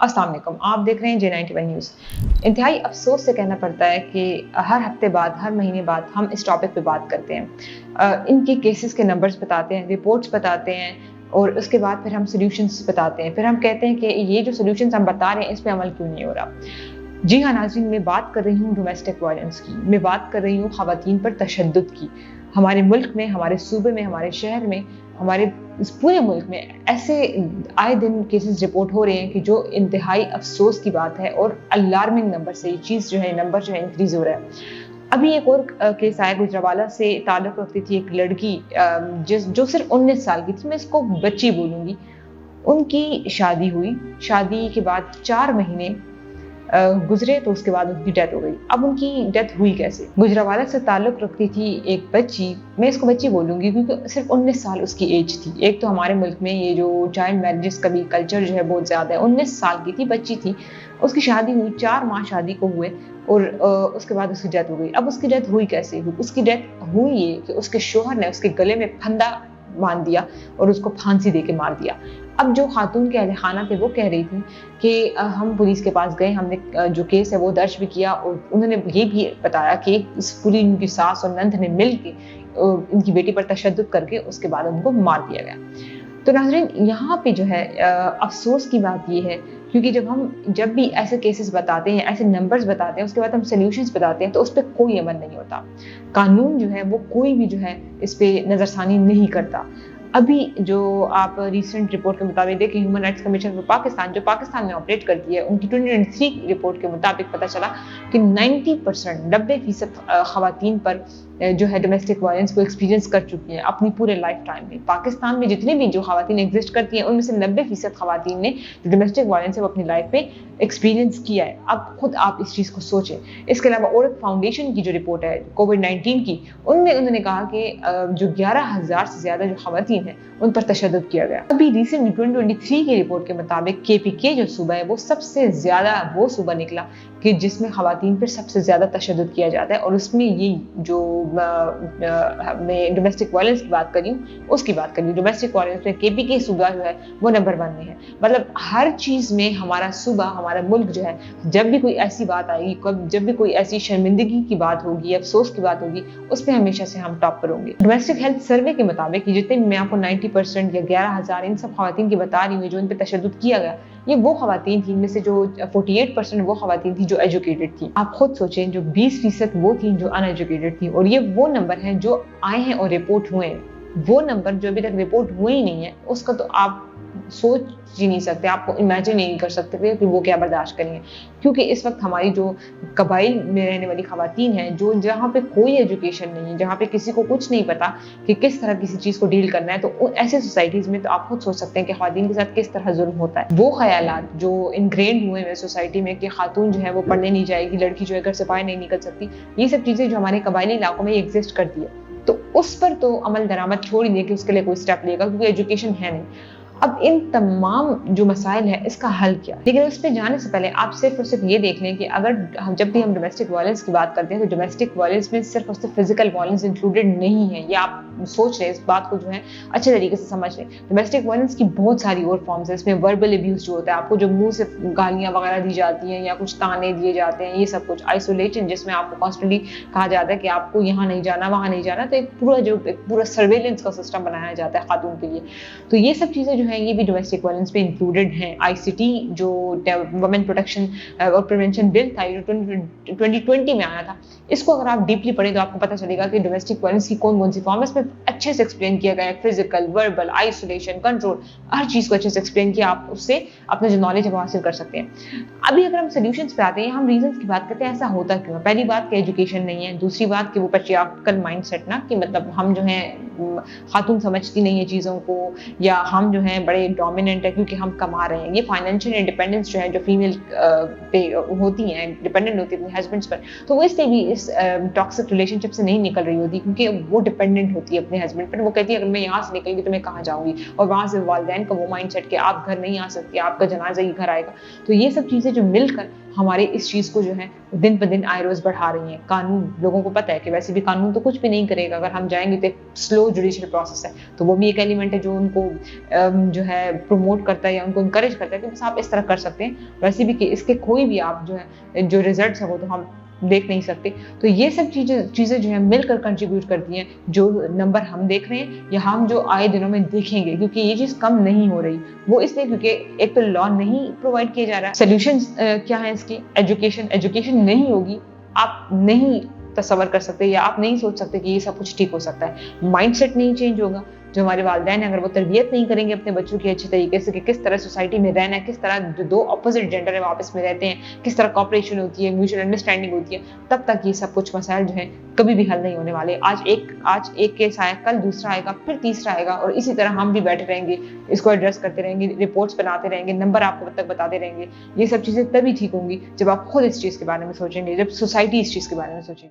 अस्सलाम वालेकुम, आप देख रहे हैं J91 न्यूज़। इंतहाई अफसोस से कहना पड़ता है कि हर हफ्ते बाद, हर महीने बाद हम इस टॉपिक पे बात करते हैं। इनके केसेस के नंबर्स बताते हैं, रिपोर्ट्स बताते हैं और उसके बाद फिर हम सॉल्यूशंस बताते हैं। फिर हम कहते हैं कि ये जो सॉल्यूशंस हम बता रहे हैं, इस पे अमल क्यों नहीं हो रहा। जी हाँ नाज़रीन, मैं बात कर रही हूँ डोमेस्टिक वायलेंस की, मैं बात कर रही हूँ ख़वातीन पर तशद्दुद की। हमारे मुल्क में, हमारे सूबे में, हमारे शहर में, हमारे इस पूरे मुल्क में ऐसे आए दिन केसेस रिपोर्ट हो रहे हैं कि जो इंतहाई अफसोस की बात है और अलार्मिंग नंबर से ये चीज़ जो है, नंबर जो है इंक्रीज हो रहा है। अभी एक और केस आया, गुजरावाला से ताल्लुक़ रखती थी एक लड़की, जो सिर्फ 19 साल की थी, मैं इसको बच्ची बोलूँगी। उनकी शादी हुई, शादी के बाद 4 महीने गुजरे तो उसके बाद उनकी डेथ हो गई। अब उनकी डेथ हुई कैसे? गुजरावाला से ताल्लुक़ रखती थी एक बच्ची, मैं इसको बच्ची बोलूँगी क्योंकि सिर्फ 19 साल उसकी एज थी। एक तो हमारे मुल्क में ये जो चाइल्ड मैरिजेस का भी कल्चर जो है बहुत ज़्यादा है। 19 साल की थी, बच्ची थी, उसकी शादी हुई, 4 माह शादी को हुए और उसके बाद उसकी डेथ हो गई। अब उसकी डेथ हुई कैसे हुई? उसकी डेथ हुई ये कि उसके शौहर ने उसके गले में फंदा बांध दिया और उसको फांसी दे के मार दिया। अब जो खातून के अहले खाना थे वो कह रही थी कि हम पुलिस के पास गए, हमने जो केस है वो दर्ज भी किया और उन्होंने ये भी बताया कि इस पूरी उनकी सास और नंद ने मिल के इनकी बेटी पर तशद्दुद करके उसके बाद उनको मार दिया गया। तो नाज़रीन, यहाँ पे जो है अफसोस की बात ये है क्योंकि जब भी ऐसे केसेस बताते हैं, ऐसे नंबर्स बताते हैं, उसके बाद हम सॉल्यूशंस बताते हैं तो उस पर कोई अमल नहीं होता। कानून जो है वो कोई भी जो है इस पे नज़रसानी नहीं करता। अभी जो आप रीसेंट रिपोर्ट के मुताबिक देखें, human rights commission for Pakistan जो पाकिस्तान में ऑपरेट करती है, उनकी 2023 रिपोर्ट के मुताबिक पता चला कि 90% ख़वातीन पर जो है डोमेस्टिक वायलेंस को एक्सपीरियंस कर चुकी हैं अपनी पूरे लाइफ टाइम में। पाकिस्तान में जितनी भी जो ख़वातीन एग्जिस्ट करती हैं उनमें से 90% ख़वातीन ने जो डोमेस्टिक वायलेंस है वो अपनी लाइफ में एक्सपीरियंस किया है। अब खुद आप इस चीज़ को सोचें। इसके अलावा औरत फाउंडेशन की जो रिपोर्ट है कोविड-19 की, उनमें उन्होंने कहा कि जो 11,000 से ज़्यादा जो ख़वातीन हैं उन पर तशद्दुद किया गया। अभी रिसेंटली 2023 की रिपोर्ट के मुताबिक KPK जो सूबा है वो सबसे ज़्यादा वो सूबा निकला कि जिसमें ख़वातीन पर सबसे ज़्यादा तशद्दुद किया जाता है और उसमें ये जो मैं डोमेस्टिक वायलेंस की बात कर रही हूँ उसकी बात कर रही हूँ। डोमेस्टिक वायलेंस में KPK सूबा जो है वो नंबर 1 में है। मतलब हर चीज़ में हमारा सूबा, हमारा मुल्क जो है, जब भी कोई ऐसी बात आएगी, जब भी कोई ऐसी शर्मिंदगी की बात होगी, अफसोस की बात होगी, उसमें हमेशा से हम टॉप पर होंगे। डोमेस्टिक हेल्थ सर्वे के मुताबिक जितने मैं आपको 90% या 11,000 इन सब ख़वातीन की बता रही हूँ जो इन पर तशद्दुद किया गया, ये वो ख़वातीन थी, इनमें से जो 48% वो ख़वातीन थी जो एजुकेटेड थी। आप खुद सोचें, जो 20% वो थी जो अनएजुकेटेड थी और ये वो नंबर हैं जो आए हैं और रिपोर्ट हुए हैं। वो नंबर जो अभी तक रिपोर्ट हुए ही नहीं है उसका तो आप सोच ही नहीं सकते, आपको इमेजिन नहीं कर सकते कि वो क्या बर्दाश्त करेंगे। क्योंकि इस वक्त हमारी जो कबाइल में रहने वाली ख़वातीन हैं, जो जहाँ पे कोई एजुकेशन नहीं है, जहाँ पे किसी को कुछ नहीं पता कि किस तरह किसी चीज़ को डील करना है, तो ऐसे सोसाइटीज़ में तो आप खुद सोच सकते हैं कि ख़वातीन के साथ किस तरह जुल्म होता है। वो ख़यालात जो इनग्रेन्ड हुए हैं सोसाइटी में कि खातून जो है वो पढ़ने नहीं जाएगी, लड़की जो है घर से बाहर नहीं निकल सकती, ये सब चीज़ें जो हमारे कबाइली इलाकों में एग्जिस्ट करती है, तो उस पर तो अमल दरामद छोड़ ही दे कि उसके लिए कोई स्टेप लेगा क्योंकि एजुकेशन है नहीं। अब इन तमाम जो मसाइल है इसका हल क्या है? लेकिन उस पर जाने से पहले आप सिर्फ और सिर्फ ये देख लें कि अगर जब भी हम डोमेस्टिक वायलेंस की बात करते हैं तो डोमेस्टिक वायलेंस में सिर्फ और सिर्फ फिजिकल वायलेंस इंक्लूडेड नहीं है। ये आप सोच रहे हैं, इस बात को जो है अच्छे तरीके से समझ लें। डोमेस्टिक वायलेंस की बहुत सारी और फॉर्म्स है। इसमें वर्बल अब्यूज जो होता है, आपको जो मुंह से गालियाँ वगैरह दी जाती हैं या कुछ ताने दिए जाते हैं, ये सब कुछ। आइसोलेशन, जिसमें आपको कॉन्स्टेंटली कहा जाता है कि आपको यहाँ नहीं जाना, वहाँ नहीं जाना, तो एक पूरा सर्वेलेंस का सिस्टम बनाया जाता है खातून के लिए। तो ये सब चीज़ें जो हैं ये भी डोमेस्टिक वायलेंस पे इंक्लूडेड हैं। ICT जो वुमेन प्रोटेक्शन और प्रिवेंशन बिल था जो 2020 में आया था, इसको अगर आप डीपली पढ़ें तो आपको पता चलेगा कि डोमेस्टिक वायलेंस की कौन सी फॉर्म है। इसमें अच्छे से एक्सप्लेन किया गया है, फिजिकल, वर्बल, आइसोलेशन, कंट्रोल, हर चीज़ को अच्छे से एक्सप्लेन किया। आप उससे अपना जो नॉलेज है वो हासिल कर सकते हैं। अभी अगर हम सोल्यूशंस पे आते हैं, हम रीजंस की बात करते हैं, ऐसा होता क्यों है? पहली बात कि एजुकेशन नहीं है, दूसरी बात कि वो पैट्रियार्कल माइंडसेट ना, कि मतलब हम जो है खातून समझती नहीं है चीज़ों को, या हम जो है बड़े डोमिनेंट है क्योंकि हम कमा रहे हैं। ये फाइनेंशियल इंडिपेंडेंस जो है जो फीमेल पे होती हैं, डिपेंडेंट होती है अपने हस्बैंड्स पर, तो वो इसलिए भी इस टॉक्सिक रिलेशनशिप से नहीं निकल रही होती क्योंकि वो डिपेंडेंट होती है। सकती अपने हस्बैंड पर, वो कहती है अगर मैं यहाँ से निकल गई तो मैं कहाँ जाऊँगी, और वहाँ से वालिदैन का वो माइंड सेट कि आप घर नहीं आ सकती, आपका जनाजा ही घर आएगा। तो ये सब चीज़ें जो मिलकर हमारे इस चीज़ को जो है दिन ब दिन आए रोज़ बढ़ा रही हैं। कानून, लोगों को पता है कि वैसे भी कानून तो कुछ भी नहीं करेगा, अगर हम जाएँगे तो एक स्लो जुडिशियल प्रोसेस है, तो वो भी एक एलिमेंट है जो उनको जो है प्रमोट करता है या उनको इनकरेज करता है कि बस आप इस तरह कर सकते हैं। वैसे भी कि इसके कोई भी आप जो है जो रिजल्ट्स हैं वो तो हम देख नहीं सकते। तो ये सब चीज़ें जो है मिलकर कंट्रीब्यूट करती हैं, जो नंबर हम देख रहे हैं या हम जो आए दिनों में देखेंगे, क्योंकि ये चीज़ कम नहीं हो रही। वो इसलिए क्योंकि एक तो लॉ नहीं प्रोवाइड किया जा रहा है। सॉल्यूशंस क्या है इसकी? एजुकेशन नहीं होगी, आप नहीं तसव्वुर कर सकते या आप नहीं सोच सकते कि ये सब कुछ ठीक हो सकता है। माइंडसेट नहीं चेंज होगा। जो हमारे वालिदैन हैं, अगर वो तरबियत नहीं करेंगे अपने बच्चों की अच्छे तरीके से कि किस तरह सोसाइटी में रहना है, किस तरह जो दो अपोजिट जेंडर है वो आपस में रहते हैं, किस तरह कॉपरेशन होती है, म्यूचुअल अंडरस्टैंडिंग होती है, तब तक ये सब कुछ मसाइल जो है कभी भी हल नहीं होने वाले। आज एक केस आया, कल दूसरा आएगा, फिर तीसरा आएगा, और इसी तरह हम भी बैठे रहेंगे, इसको एड्रेस करते रहेंगे, रिपोर्ट्स बनाते रहेंगे, नंबर आपको तब तक बताते रहेंगे। ये सब चीज़ें तभी ठीक होंगी जब आप खुद इस चीज़ के बारे में सोचेंगे, जब सोसाइटी इस चीज़ के बारे में सोचेगी।